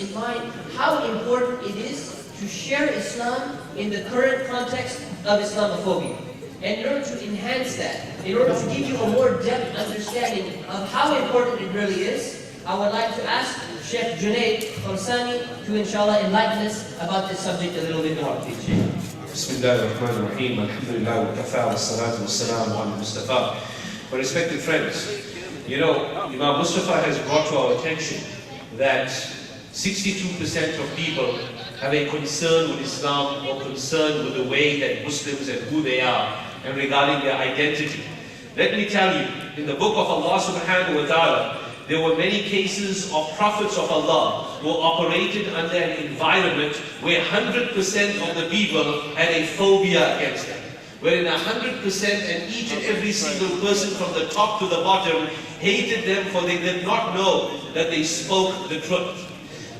in mind how important it is to share Islam in the current context of Islamophobia. And in order to enhance that, in order to give you a more depth understanding of how important it really is, I would like to ask Sheikh Junaid Kharsany to inshallah enlighten us about this subject a little bit more. Please, Sheikh. Bismillahirrahmanirrahim. Alhamdulillah wa kafa wa salatu wa salam ala Mustafa. My respected friends, you know, Imam Mustafa has brought to our attention that 62% of people have a concern with Islam or concern with the way that Muslims and who they are and regarding their identity. Let me tell you, in the book of Allah subhanahu wa ta'ala, there were many cases of prophets of Allah who operated under an environment where 100% of the people had a phobia against them. Wherein 100% and each and every single person from the top to the bottom hated them, for they did not know that they spoke the truth.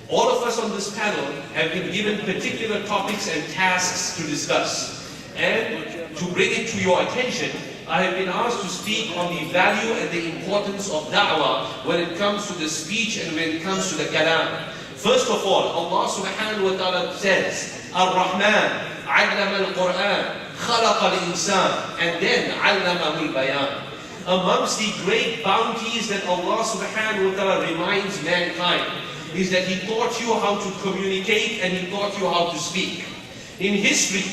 All of us on this panel have been given particular topics and tasks to discuss. And to bring it to your attention, I have been asked to speak on the value and the importance of da'wah when it comes to the speech and when it comes to the kalam. First of all, Allah subhanahu wa ta'ala says, Ar-Rahman, 'allama al-Qur'an, khalaqa al-insan, and then 'allamahu al-bayan. Amongst the great bounties that Allah subhanahu wa ta'ala reminds mankind is that He taught you how to communicate and He taught you how to speak. In history,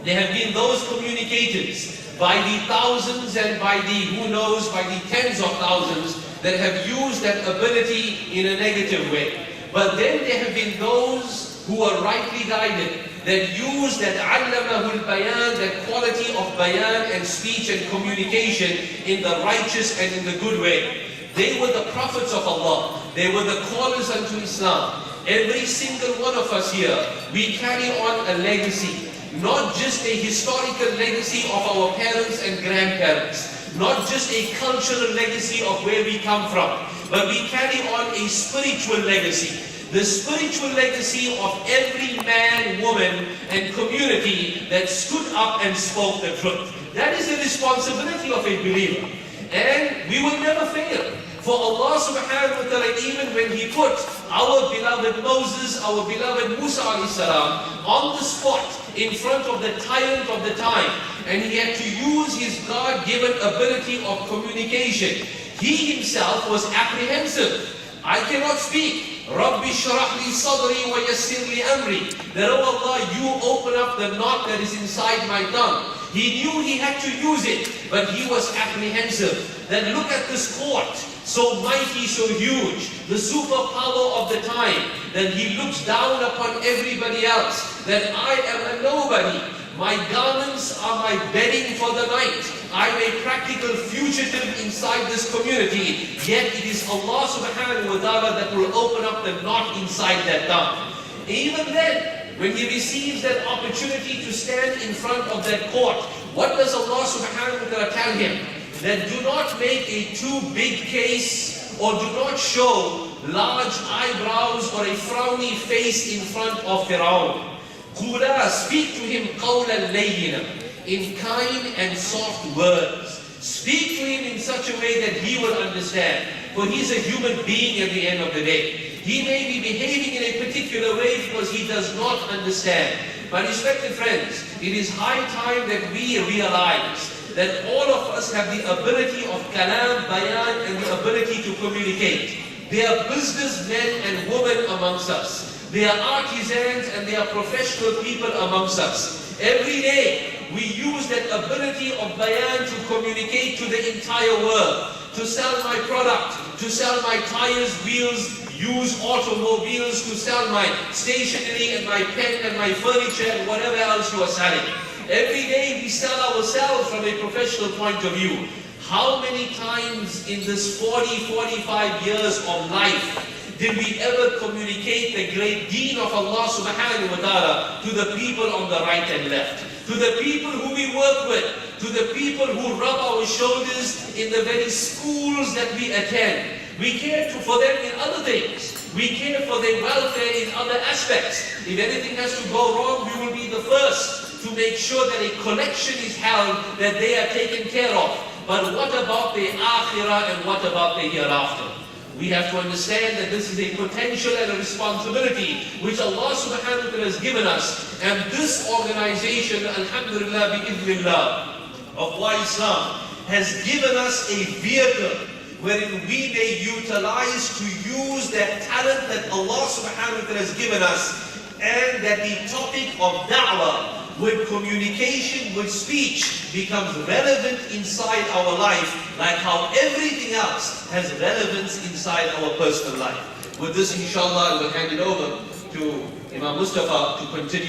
there have been those communicators by the thousands and by the, who knows, by the tens of thousands that have used that ability in a negative way. But then there have been those who are rightly guided that use that allamahul bayan, that quality of bayan and speech and communication in the righteous and in the good way. They were the prophets of Allah. They were the callers unto Islam. Every single one of us here, we carry on a legacy. Not just a historical legacy of our parents and grandparents. Not just a cultural legacy of where we come from. But we carry on a spiritual legacy. The spiritual legacy of every man, woman, and community that stood up and spoke the truth. That is the responsibility of a believer. And we will never fail. For Allah subhanahu wa ta'ala, even when He put our beloved Moses, our beloved Musa alayhi salam, on the spot in front of the tyrant of the time, and he had to use his God-given ability of communication, he himself was apprehensive. I cannot speak. Rabbi shrah li sadri wa yassir li amri. That, oh Allah, you open up the knot that is inside my tongue. He knew he had to use it, but he was apprehensive. Then look at this court, so mighty, so huge, the superpower of the time. Then he looks down upon everybody else, that I am a nobody. My garments are my bedding for the night. I'm a practical fugitive inside this community. Yet it is Allah subhanahu wa ta'ala that will open up the knot inside that tongue. Even then, when he receives that opportunity to stand in front of that court, what does Allah subhanahu wa ta'ala tell him? That do not make a too big case, or do not show large eyebrows or a frowny face in front of Fir'aun. Qula, speak to him qawlan layyina, in kind and soft words. Speak to him in such a way that he will understand. For he's a human being at the end of the day. He may be behaving in a particular way because he does not understand. My respected friends, it is high time that we realize that all of us have the ability of kalam, bayan, and the ability to communicate. There are businessmen and women amongst us. There are artisans and there are professional people amongst us. Every day, we use that ability of bayan to communicate to the entire world. To sell my product, to sell my tires, wheels, used automobiles, to sell my stationery and my pen and my furniture and whatever else you are selling. Every day we sell ourselves from a professional point of view. How many times in this 40-45 years of life did we ever communicate the great deen of Allah subhanahu wa ta'ala to the people on the right and left? To the people who we work with, to the people who rub our shoulders in the very schools that we attend. We care for them in other things. We care for their welfare in other aspects. If anything has to go wrong, we will be the first to make sure that a collection is held, that they are taken care of. But what about the akhirah and what about the hereafter? We have to understand that this is a potential and a responsibility which Allah subhanahu wa ta'ala has given us. And this organization, alhamdulillah, bi'idhnillah, of WhyIslam, has given us a vehicle wherein we may utilize to use that talent that Allah subhanahu wa ta'ala has given us, and that the topic of da'wah, with communication, with speech, becomes relevant inside our life, like how everything else has relevance inside our personal life. With this, inshallah, I will hand it over to Imam Mustafa to continue.